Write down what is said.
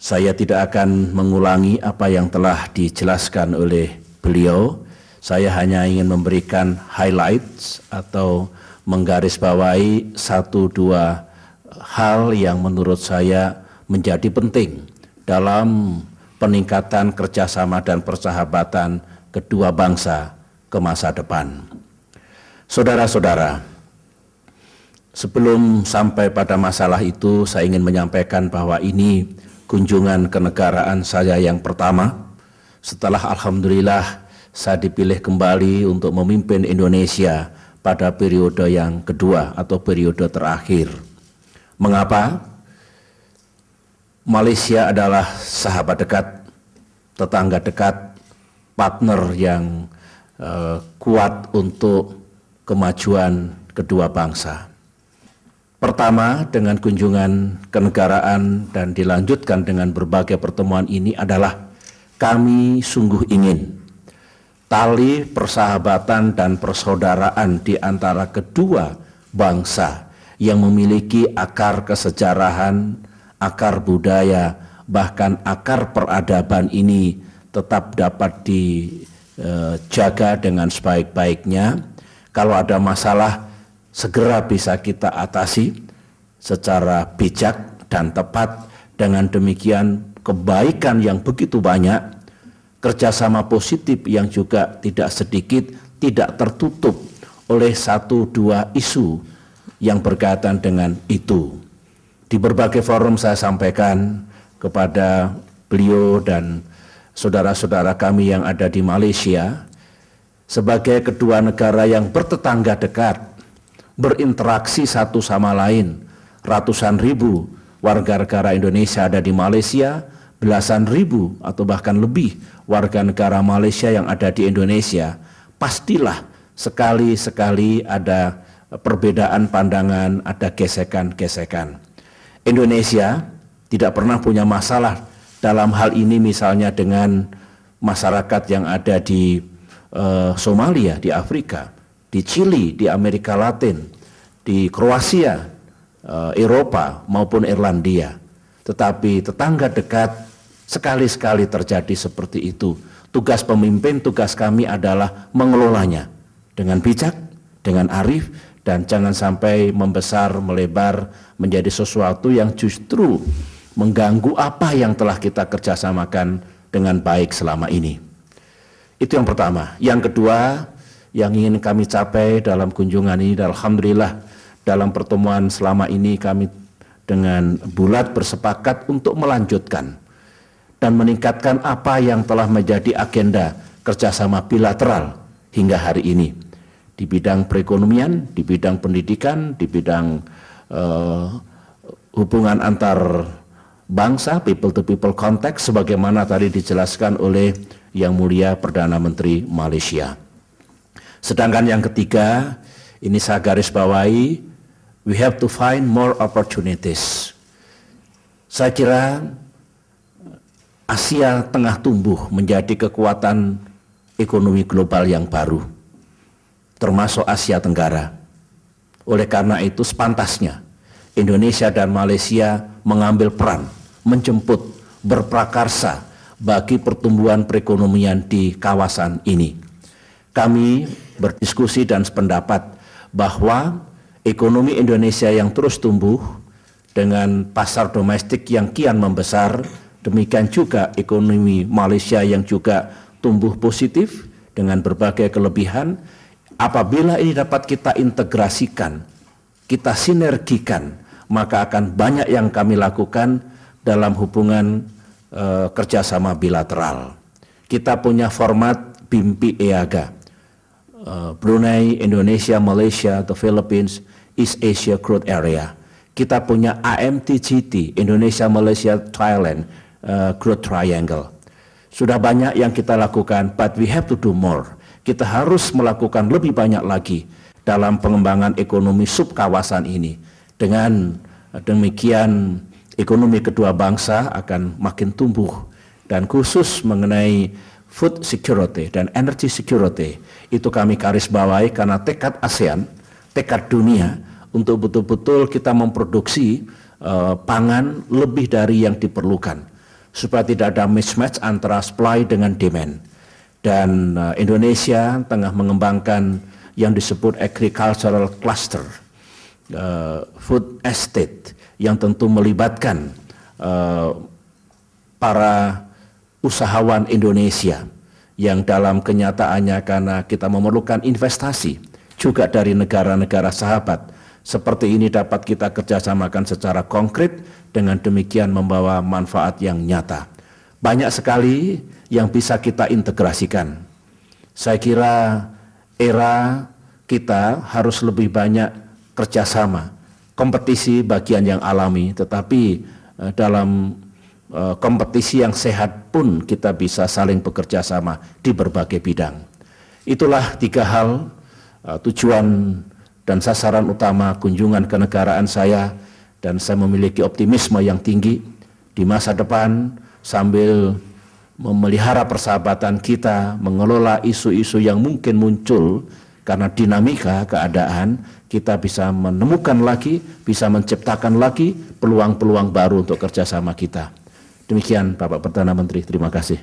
Saya tidak akan mengulangi apa yang telah dijelaskan oleh beliau. Saya hanya ingin memberikan highlights atau menggarisbawahi satu dua hal yang menurut saya menjadi penting dalam peningkatan kerjasama dan persahabatan kedua bangsa ke masa depan. Saudara-saudara, sebelum sampai pada masalah itu, saya ingin menyampaikan bahwa ini kunjungan kenegaraan saya yang pertama setelah alhamdulillah saya dipilih kembali untuk memimpin Indonesia pada periode yang kedua atau periode terakhir. Mengapa? Malaysia adalah sahabat dekat, tetangga dekat, partner yang kuat untuk kemajuan kedua bangsa. Pertama, dengan kunjungan kenegaraan dan dilanjutkan dengan berbagai pertemuan ini adalah kami sungguh ingin tali persahabatan dan persaudaraan di antara kedua bangsa yang memiliki akar kesejarahan, akar budaya, bahkan akar peradaban ini tetap dapat dijaga dengan sebaik-baiknya. Kalau ada masalah, segera bisa kita atasi secara bijak dan tepat. Dengan demikian kebaikan yang begitu banyak, kerjasama positif yang juga tidak sedikit, tidak tertutup oleh satu dua isu yang berkaitan dengan itu. Di berbagai forum saya sampaikan kepada beliau dan saudara-saudara kami yang ada di Malaysia, sebagai kedua negara yang bertetangga dekat, berinteraksi satu sama lain, ratusan ribu warga negara Indonesia ada di Malaysia, belasan ribu atau bahkan lebih warga negara Malaysia yang ada di Indonesia, pastilah sekali-sekali ada perbedaan pandangan, ada gesekan-gesekan. Indonesia tidak pernah punya masalah dalam hal ini, misalnya dengan masyarakat yang ada di Somalia, di Afrika, di Chili, di Amerika Latin, di Kroasia, Eropa maupun Irlandia. Tetapi tetangga dekat sekali-sekali terjadi seperti itu. Tugas pemimpin, tugas kami adalah mengelolanya dengan bijak, dengan arif, dan jangan sampai membesar, melebar menjadi sesuatu yang justru mengganggu apa yang telah kita kerjasamakan dengan baik selama ini. Itu yang pertama. Yang kedua, yang ingin kami capai dalam kunjungan ini, alhamdulillah dalam pertemuan selama ini kami dengan bulat bersepakat untuk melanjutkan dan meningkatkan apa yang telah menjadi agenda kerjasama bilateral hingga hari ini di bidang perekonomian, di bidang pendidikan, di bidang hubungan antar bangsa, people to people contact, sebagaimana tadi dijelaskan oleh Yang Mulia Perdana Menteri Malaysia. Sedangkan yang ketiga, ini saya garis bawahi, we have to find more opportunities. Saya kira Asia Tengah tumbuh menjadi kekuatan ekonomi global yang baru, termasuk Asia Tenggara. Oleh karena itu sepantasnya Indonesia dan Malaysia mengambil peran, menjemput, berprakarsa bagi pertumbuhan perekonomian di kawasan ini. Kami berdiskusi dan sependapat bahwa ekonomi Indonesia yang terus tumbuh dengan pasar domestik yang kian membesar, demikian juga ekonomi Malaysia yang juga tumbuh positif dengan berbagai kelebihan. Apabila ini dapat kita integrasikan, kita sinergikan, maka akan banyak yang kami lakukan dalam hubungan kerjasama bilateral. Kita punya format BIMPI EAGA, Brunei, Indonesia, Malaysia, the Philippines, East Asia Growth Area. Kita punya AMTGT, Indonesia, Malaysia, Thailand, Growth Triangle. Sudah banyak yang kita lakukan, but we have to do more. Kita harus melakukan lebih banyak lagi dalam pengembangan ekonomi subkawasan ini. Dengan demikian, ekonomi kedua bangsa akan makin tumbuh, dan khusus mengenai food security dan energy security, itu kami garis bawahi karena tekad ASEAN, tekad dunia untuk betul-betul kita memproduksi pangan lebih dari yang diperlukan. supaya tidak ada mismatch antara supply dengan demand. Dan Indonesia tengah mengembangkan yang disebut agricultural cluster, food estate, yang tentu melibatkan para usahawan Indonesia yang dalam kenyataannya karena kita memerlukan investasi juga dari negara-negara sahabat. Seperti ini dapat kita kerjasamakan secara konkret, dengan demikian membawa manfaat yang nyata. Banyak sekali yang bisa kita integrasikan. Saya kira era kita harus lebih banyak kerjasama. Kompetisi bagian yang alami, tetapi dalam kompetisi yang sehat pun kita bisa saling bekerja sama di berbagai bidang. Itulah 3 hal tujuan dan sasaran utama kunjungan kenegaraan saya, dan saya memiliki optimisme yang tinggi di masa depan sambil memelihara persahabatan kita, mengelola isu-isu yang mungkin muncul karena dinamika keadaan, kita bisa menemukan lagi, bisa menciptakan lagi peluang-peluang baru untuk kerjasama kita. Demikian Bapak Perdana Menteri, terima kasih.